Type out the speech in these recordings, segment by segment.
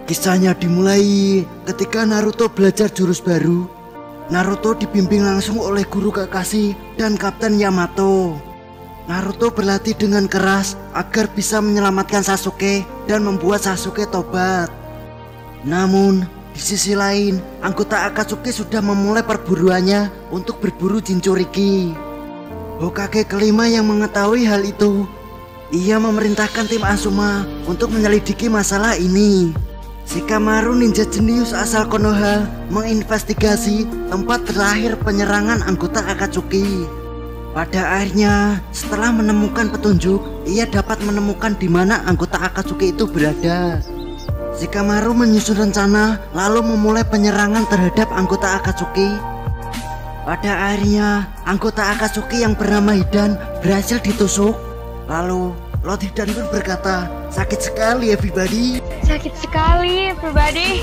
Kisahnya dimulai ketika Naruto belajar jurus baru. Naruto dibimbing langsung oleh guru Kakashi dan Kapten Yamato. Naruto berlatih dengan keras agar bisa menyelamatkan Sasuke dan membuat Sasuke tobat. Namun, di sisi lain, anggota Akatsuki sudah memulai perburuannya untuk berburu Jinchuriki. Hokage kelima yang mengetahui hal itu, ia memerintahkan tim Asuma untuk menyelidiki masalah ini. Shikamaru ninja jenius asal Konoha menginvestigasi tempat terakhir penyerangan anggota Akatsuki. Pada akhirnya, setelah menemukan petunjuk, ia dapat menemukan di mana anggota Akatsuki itu berada. Shikamaru menyusun rencana lalu memulai penyerangan terhadap anggota Akatsuki. Pada akhirnya, anggota Akatsuki yang bernama Hidan berhasil ditusuk. Lalu, Lord Hidan pun berkata, "Sakit sekali everybody." Sakit sekali everybody.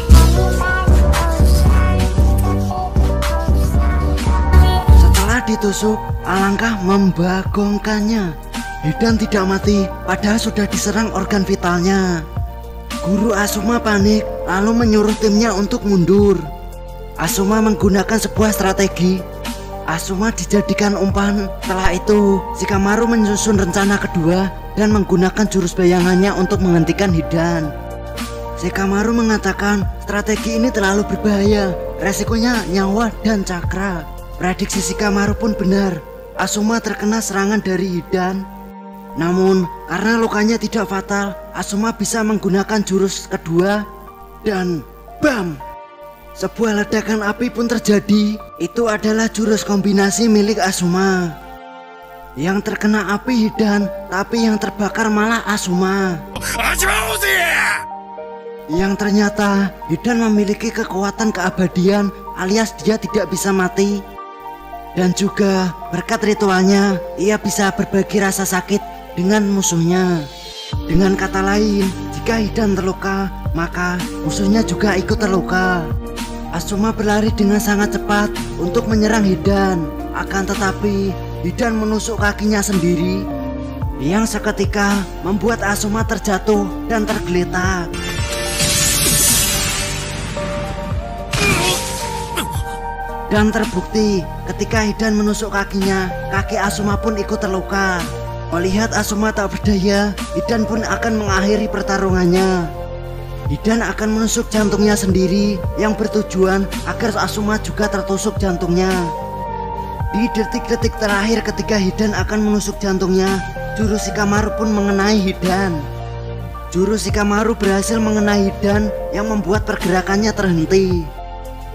Setelah ditusuk, alangkah membagongkannya. Hidan tidak mati, padahal sudah diserang organ vitalnya. Guru Asuma panik, lalu menyuruh timnya untuk mundur. Asuma menggunakan sebuah strategi. Asuma dijadikan umpan. Setelah itu, Shikamaru menyusun rencana kedua dan menggunakan jurus bayangannya untuk menghentikan Hidan. Shikamaru mengatakan strategi ini terlalu berbahaya, resikonya nyawa dan cakra. Prediksi Shikamaru pun benar. Asuma terkena serangan dari Hidan. Namun, karena lukanya tidak fatal, Asuma bisa menggunakan jurus kedua dan BAM! Sebuah ledakan api pun terjadi. Itu adalah jurus kombinasi milik Asuma. Yang terkena api Hidan, tapi yang terbakar malah Asuma. Yang ternyata Hidan memiliki kekuatan keabadian alias dia tidak bisa mati. Dan juga berkat ritualnya, ia bisa berbagi rasa sakit dengan musuhnya. Dengan kata lain, jika Hidan terluka, maka musuhnya juga ikut terluka. Asuma berlari dengan sangat cepat untuk menyerang Hidan. Akan tetapi, Hidan menusuk kakinya sendiri, yang seketika membuat Asuma terjatuh dan tergeletak. Dan terbukti, ketika Hidan menusuk kakinya, kaki Asuma pun ikut terluka. Melihat Asuma tak berdaya, Hidan pun akan mengakhiri pertarungannya. Hidan akan menusuk jantungnya sendiri, yang bertujuan agar Asuma juga tertusuk jantungnya. Di detik-detik terakhir ketika Hidan akan menusuk jantungnya, jurus Shikamaru pun mengenai Hidan. Jurus Shikamaru berhasil mengenai Hidan yang membuat pergerakannya terhenti.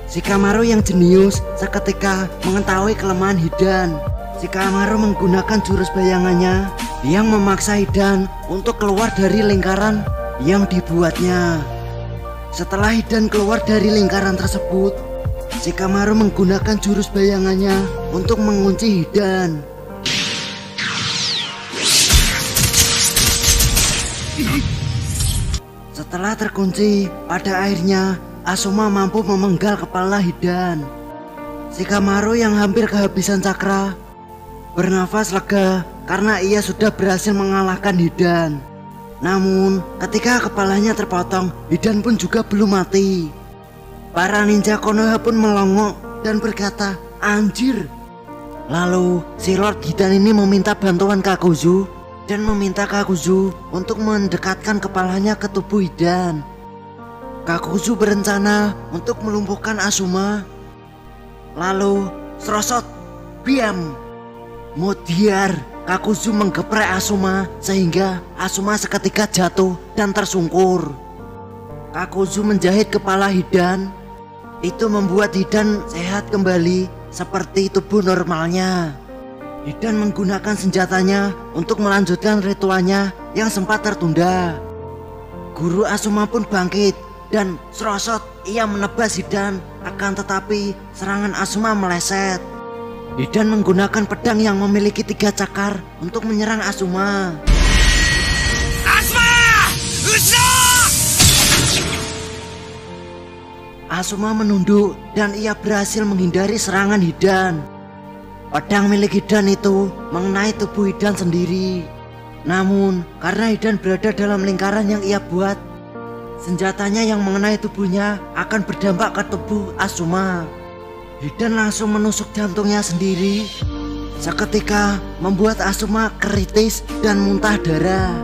Shikamaru yang jenius seketika mengetahui kelemahan Hidan. Shikamaru menggunakan jurus bayangannya yang memaksa Hidan untuk keluar dari lingkaran yang dibuatnya. Setelah Hidan keluar dari lingkaran tersebut, Shikamaru menggunakan jurus bayangannya untuk mengunci Hidan. Setelah terkunci, pada akhirnya Asuma mampu memenggal kepala Hidan. Shikamaru yang hampir kehabisan cakra bernafas lega karena ia sudah berhasil mengalahkan Hidan. Namun, ketika kepalanya terpotong, Hidan pun juga belum mati. Para ninja Konoha pun melongok dan berkata, "Anjir!" Lalu, si Lord Hidan ini meminta bantuan Kakuzu dan meminta Kakuzu untuk mendekatkan kepalanya ke tubuh Hidan. Kakuzu berencana untuk melumpuhkan Asuma. Lalu, serosot, biam! Modiar, Kakuzu menggeprek Asuma sehingga Asuma seketika jatuh dan tersungkur. Kakuzu menjahit kepala Hidan. Itu membuat Hidan sehat kembali seperti tubuh normalnya. Hidan menggunakan senjatanya untuk melanjutkan ritualnya yang sempat tertunda. Guru Asuma pun bangkit dan serosot ia menebas Hidan, akan tetapi serangan Asuma meleset. Hidan menggunakan pedang yang memiliki 3 cakar untuk menyerang Asuma. Asuma menunduk dan ia berhasil menghindari serangan Hidan. Pedang milik Hidan itu mengenai tubuh Hidan sendiri. Namun karena Hidan berada dalam lingkaran yang ia buat, senjatanya yang mengenai tubuhnya akan berdampak ke tubuh Asuma. Hidan langsung menusuk jantungnya sendiri, seketika membuat Asuma kritis dan muntah darah.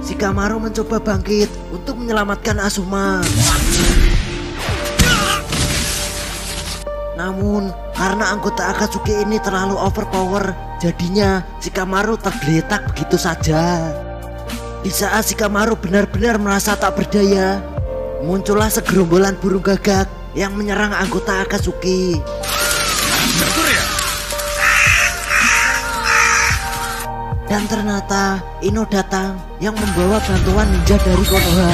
Shikamaru mencoba bangkit untuk menyelamatkan Asuma. Namun karena anggota Akatsuki ini terlalu overpower, jadinya Shikamaru tergeletak begitu saja. Di saat Shikamaru benar-benar merasa tak berdaya, muncullah segerombolan burung gagak yang menyerang anggota Akatsuki. Dan ternyata Ino datang yang membawa bantuan ninja dari Konoha.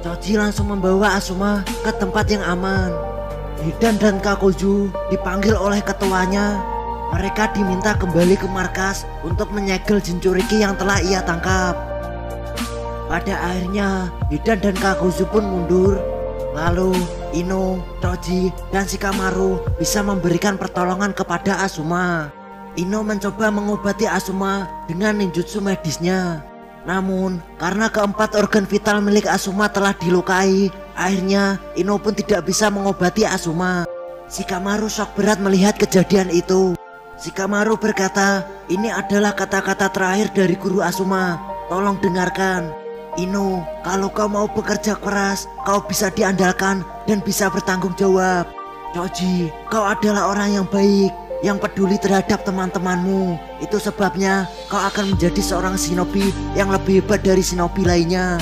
Choji langsung membawa Asuma ke tempat yang aman. Hidan dan Kakuzu dipanggil oleh ketuanya. Mereka diminta kembali ke markas untuk menyegel Jinchuriki yang telah ia tangkap. Pada akhirnya Hidan dan Kakuzu pun mundur. Lalu Ino, Choji, dan Shikamaru bisa memberikan pertolongan kepada Asuma. Ino mencoba mengobati Asuma dengan ninjutsu medisnya. Namun karena keempat organ vital milik Asuma telah dilukai, akhirnya Ino pun tidak bisa mengobati Asuma. Shikamaru shock berat melihat kejadian itu. Shikamaru berkata, "Ini adalah kata-kata terakhir dari guru Asuma. Tolong dengarkan. Ino, kalau kau mau bekerja keras, kau bisa diandalkan dan bisa bertanggung jawab. Choji, kau adalah orang yang baik, yang peduli terhadap teman-temanmu. Itu sebabnya kau akan menjadi seorang shinobi yang lebih hebat dari shinobi lainnya.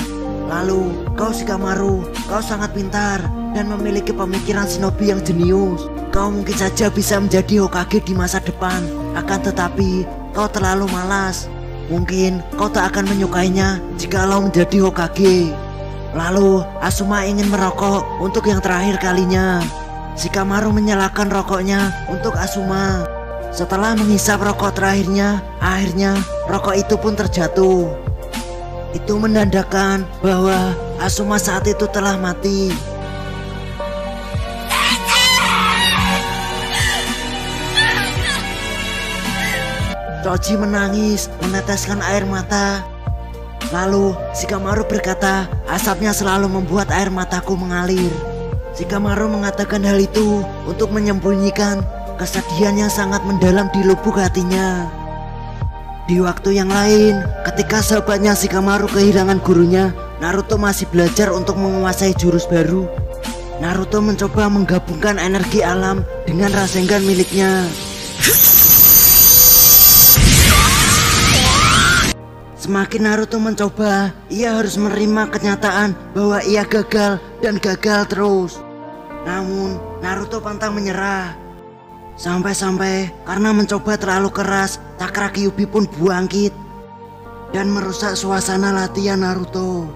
Lalu, kau Shikamaru, kau sangat pintar dan memiliki pemikiran shinobi yang jenius. Kau mungkin saja bisa menjadi Hokage di masa depan, akan tetapi kau terlalu malas. Mungkin kau tak akan menyukainya jikalau menjadi Hokage." Lalu Asuma ingin merokok untuk yang terakhir kalinya. Shikamaru menyalakan rokoknya untuk Asuma. Setelah menghisap rokok terakhirnya, akhirnya rokok itu pun terjatuh. Itu menandakan bahwa Asuma saat itu telah mati. Choji menangis, meneteskan air mata. Lalu Shikamaru berkata, "Asapnya selalu membuat air mataku mengalir." Shikamaru mengatakan hal itu untuk menyembunyikan kesedihan yang sangat mendalam di lubuk hatinya. Di waktu yang lain, ketika sahabatnya Shikamaru kehilangan gurunya, Naruto masih belajar untuk menguasai jurus baru. Naruto mencoba menggabungkan energi alam dengan Rasengan miliknya. Semakin Naruto mencoba, ia harus menerima kenyataan bahwa ia gagal dan gagal terus. Namun Naruto pantang menyerah. Sampai-sampai karena mencoba terlalu keras, cakra Kyuubi pun bangkit dan merusak suasana latihan Naruto.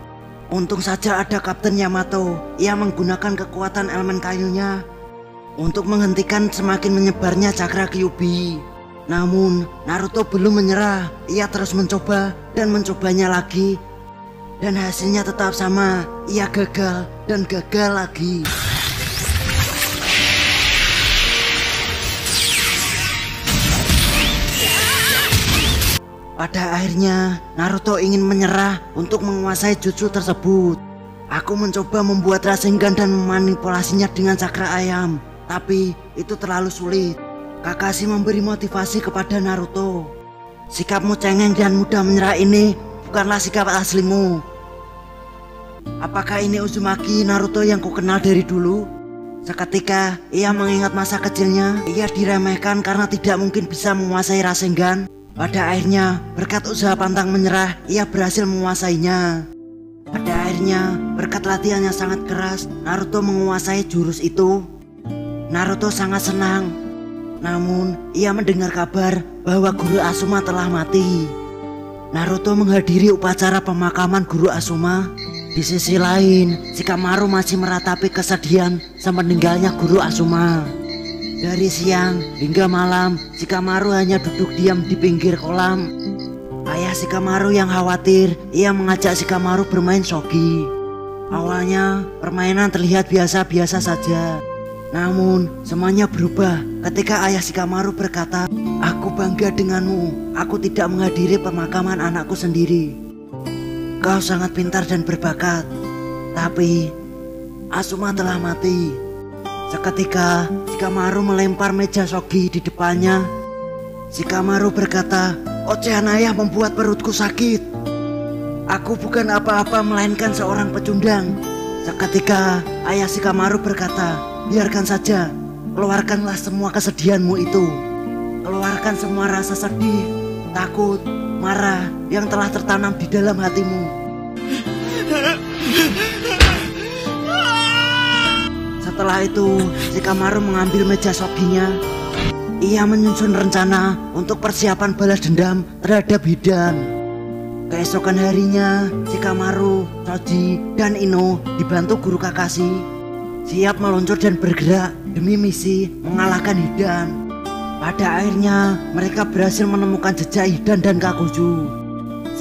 Untung saja ada Kapten Yamato. Ia menggunakan kekuatan elemen kayunya untuk menghentikan semakin menyebarnya cakra Kyuubi. Namun Naruto belum menyerah. Ia terus mencoba dan mencobanya lagi, dan hasilnya tetap sama. Ia gagal dan gagal lagi. Pada akhirnya Naruto ingin menyerah untuk menguasai jutsu tersebut. Aku mencoba membuat Rasengan dan memanipulasinya dengan cakra ayam, tapi itu terlalu sulit. Kakashi memberi motivasi kepada Naruto. "Sikapmu cengeng dan mudah menyerah ini bukanlah sikap aslimu. Apakah ini Uzumaki Naruto yang kukenal dari dulu?" Seketika ia mengingat masa kecilnya. Ia diremehkan karena tidak mungkin bisa menguasai Rasengan. Pada akhirnya berkat usaha pantang menyerah, ia berhasil menguasainya. Pada akhirnya berkat latihan yang sangat keras, Naruto menguasai jurus itu. Naruto sangat senang. Namun ia mendengar kabar bahwa guru Asuma telah mati. Naruto menghadiri upacara pemakaman guru Asuma. Di sisi lain, Shikamaru masih meratapi kesedihan semeninggalnya guru Asuma. Dari siang hingga malam, Shikamaru hanya duduk diam di pinggir kolam. Ayah Shikamaru yang khawatir, ia mengajak Shikamaru bermain shogi. Awalnya permainan terlihat biasa-biasa saja. Namun semuanya berubah ketika ayah Shikamaru berkata, "Aku bangga denganmu, aku tidak menghadiri pemakaman anakku sendiri. Kau sangat pintar dan berbakat, tapi Asuma telah mati." Seketika Shikamaru melempar meja shogi di depannya. Shikamaru berkata, "Ocehan ayah membuat perutku sakit. Aku bukan apa-apa melainkan seorang pecundang." Seketika ayah Shikamaru berkata, "Biarkan saja, keluarkanlah semua kesedihanmu itu. Keluarkan semua rasa sedih, takut, marah yang telah tertanam di dalam hatimu." Setelah itu Shikamaru mengambil meja shoginya. Ia menyusun rencana untuk persiapan balas dendam terhadap Hidan. Keesokan harinya Shikamaru, Choji, dan Ino dibantu guru Kakashi siap meluncur dan bergerak demi misi mengalahkan Hidan. Pada akhirnya mereka berhasil menemukan jejak Hidan dan Kakuzu.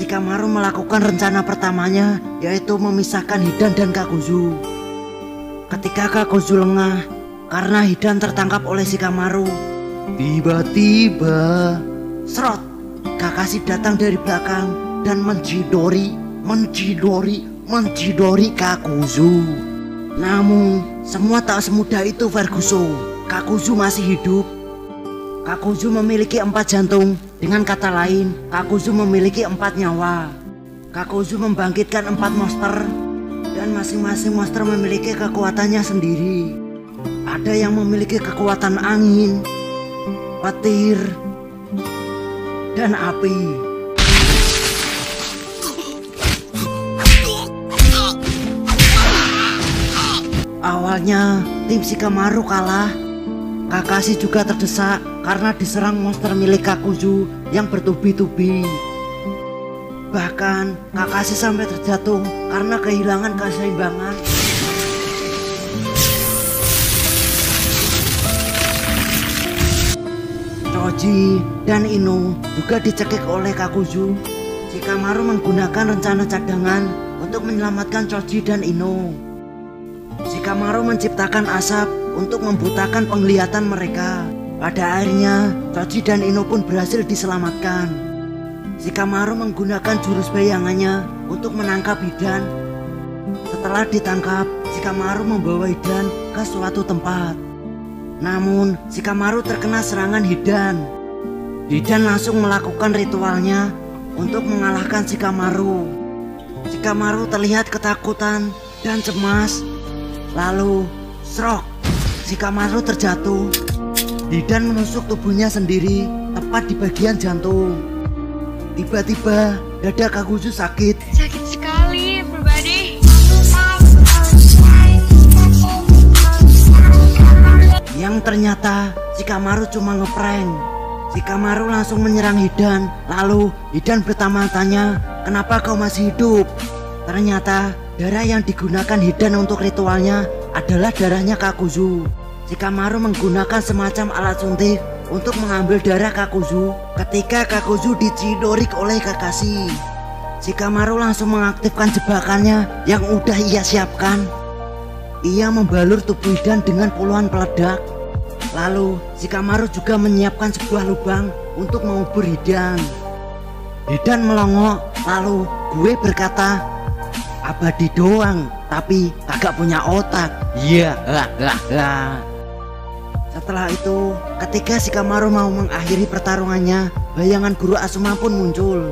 Shikamaru melakukan rencana pertamanya, yaitu memisahkan Hidan dan Kakuzu. Ketika Kakuzu lengah karena Hidan tertangkap oleh Shikamaru, tiba-tiba serot, Kakashi datang dari belakang dan mencidori Kakuzu. Namun semua tak semudah itu, Ferguson. Kakuzu masih hidup. Kakuzu memiliki 4 jantung. Dengan kata lain, Kakuzu memiliki 4 nyawa. Kakuzu membangkitkan 4 monster, dan masing-masing monster memiliki kekuatannya sendiri. Ada yang memiliki kekuatan angin, petir, dan api. Awalnya tim Shikamaru kalah. Kakashi juga terdesak karena diserang monster milik Kakuzu yang bertubi-tubi. Bahkan Kakashi sampai terjatuh karena kehilangan keseimbangan. Choji dan Ino juga dicekik oleh Kakuzu. Shikamaru menggunakan rencana cadangan untuk menyelamatkan Choji dan Ino. Shikamaru menciptakan asap untuk membutakan penglihatan mereka. Pada akhirnya Choji dan Ino pun berhasil diselamatkan. Shikamaru menggunakan jurus bayangannya untuk menangkap Hidan. Setelah ditangkap, Shikamaru membawa Hidan ke suatu tempat. Namun Shikamaru terkena serangan Hidan. Hidan langsung melakukan ritualnya untuk mengalahkan Shikamaru. Shikamaru terlihat ketakutan dan cemas. Lalu serok, Shikamaru terjatuh. Hidan menusuk tubuhnya sendiri tepat di bagian jantung. Tiba-tiba dada Kakuzu sakit. Sakit sekali, pribadi. Yang ternyata Shikamaru cuma ngeprank. Shikamaru langsung menyerang Hidan. Lalu Hidan bertanya-tanya, "Kenapa kau masih hidup?" Ternyata darah yang digunakan Hidan untuk ritualnya adalah darahnya Kakuzu. Shikamaru menggunakan semacam alat suntik untuk mengambil darah Kakuzu ketika Kakuzu dicidorik oleh Kakashi. Shikamaru langsung mengaktifkan jebakannya yang udah ia siapkan. Ia membalur tubuh Hidan dengan puluhan peledak. Lalu Shikamaru juga menyiapkan sebuah lubang untuk mengubur Hidan. Hidan melongok, lalu gue berkata, "Abadi doang, tapi kagak punya otak." Iya, Setelah itu, ketika Shikamaru mau mengakhiri pertarungannya, bayangan guru Asuma pun muncul.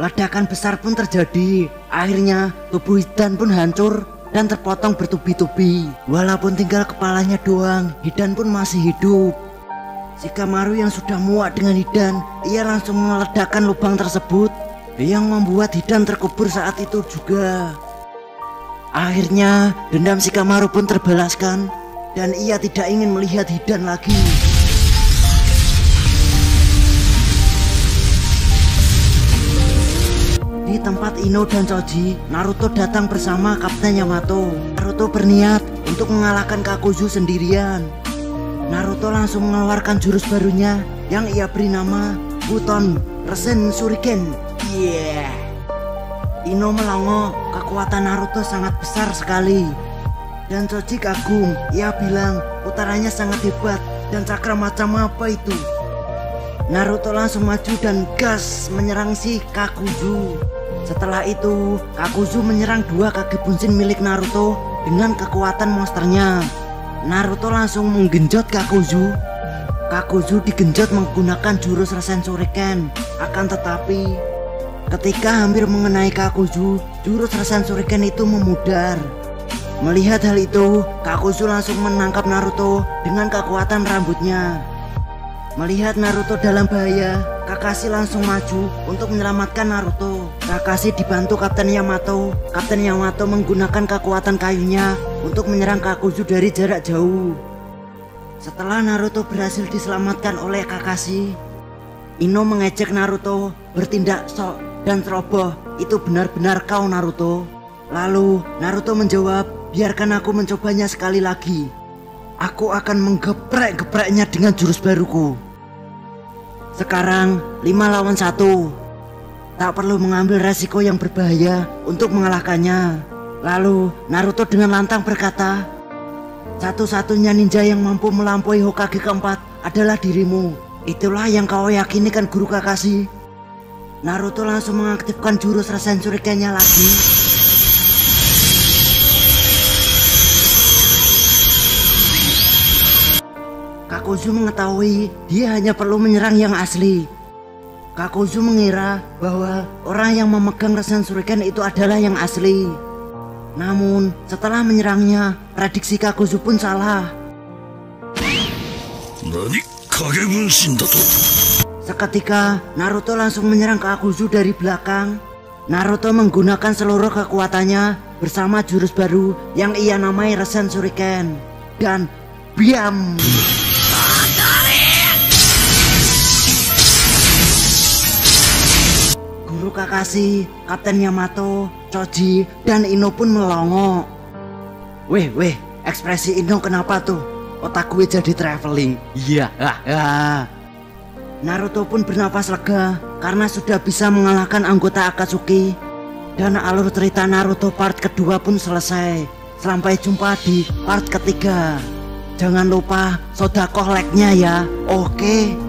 Ledakan besar pun terjadi. Akhirnya tubuh Hidan pun hancur dan terpotong bertubi-tubi. Walaupun tinggal kepalanya doang, Hidan pun masih hidup. Shikamaru yang sudah muak dengan Hidan, ia langsung meledakkan lubang tersebut yang membuat Hidan terkubur saat itu juga. Akhirnya dendam Shikamaru pun terbalaskan dan ia tidak ingin melihat Hidan lagi. Di tempat Ino dan Choji, Naruto datang bersama Kapten Yamato. Naruto berniat untuk mengalahkan Kakuzu sendirian. Naruto langsung mengeluarkan jurus barunya yang ia beri nama Buton Rasen Shuriken. Ino melongo, kekuatan Naruto sangat besar sekali. Dan Choji kagum, ia bilang putarannya sangat hebat dan cakra macam apa itu. Naruto langsung maju dan gas menyerang si Kakuzu. Setelah itu, Kakuzu menyerang dua kaki bunsin milik Naruto dengan kekuatan monsternya. Naruto langsung menggenjot Kakuzu. Kakuzu digenjot menggunakan jurus Rasen Shuriken. Akan tetapi, ketika hampir mengenai Kakuzu, jurus Rasen Shuriken itu memudar. Melihat hal itu, Kakuzu langsung menangkap Naruto dengan kekuatan rambutnya. Melihat Naruto dalam bahaya, Kakashi langsung maju untuk menyelamatkan Naruto. Kakashi dibantu Kapten Yamato. Kapten Yamato menggunakan kekuatan kayunya untuk menyerang Kakuzu dari jarak jauh. Setelah Naruto berhasil diselamatkan oleh Kakashi, Ino mengejek Naruto, bertindak sok dan ceroboh. Itu benar-benar kau, Naruto. Lalu Naruto menjawab, biarkan aku mencobanya sekali lagi. Aku akan menggeprek-gepreknya dengan jurus baruku. Sekarang 5 lawan 1. Tak perlu mengambil resiko yang berbahaya untuk mengalahkannya. Lalu Naruto dengan lantang berkata, satu-satunya ninja yang mampu melampaui Hokage keempat adalah dirimu. Itulah yang kau yakini kan, Guru Kakashi? Naruto langsung mengaktifkan jurus Rasen Shuriken-nya lagi. Kakuzu mengetahui dia hanya perlu menyerang yang asli. Kakuzu mengira bahwa orang yang memegang Rasen Shuriken itu adalah yang asli. Namun setelah menyerangnya, prediksi Kakuzu pun salah. Seketika Naruto langsung menyerang Kakuzu dari belakang. Naruto menggunakan seluruh kekuatannya bersama jurus baru yang ia namai Rasen Shuriken. Dan biam! Guru Kakashi, Kapten Yamato, Choji, dan Ino pun melongo. Weh, ekspresi Ino kenapa tuh? Otak gue jadi traveling. Iya, Naruto pun bernafas lega karena sudah bisa mengalahkan anggota Akatsuki. Dan alur cerita Naruto part kedua pun selesai. Sampai jumpa di part ketiga. Jangan lupa sodakoh like-nya ya. Oke.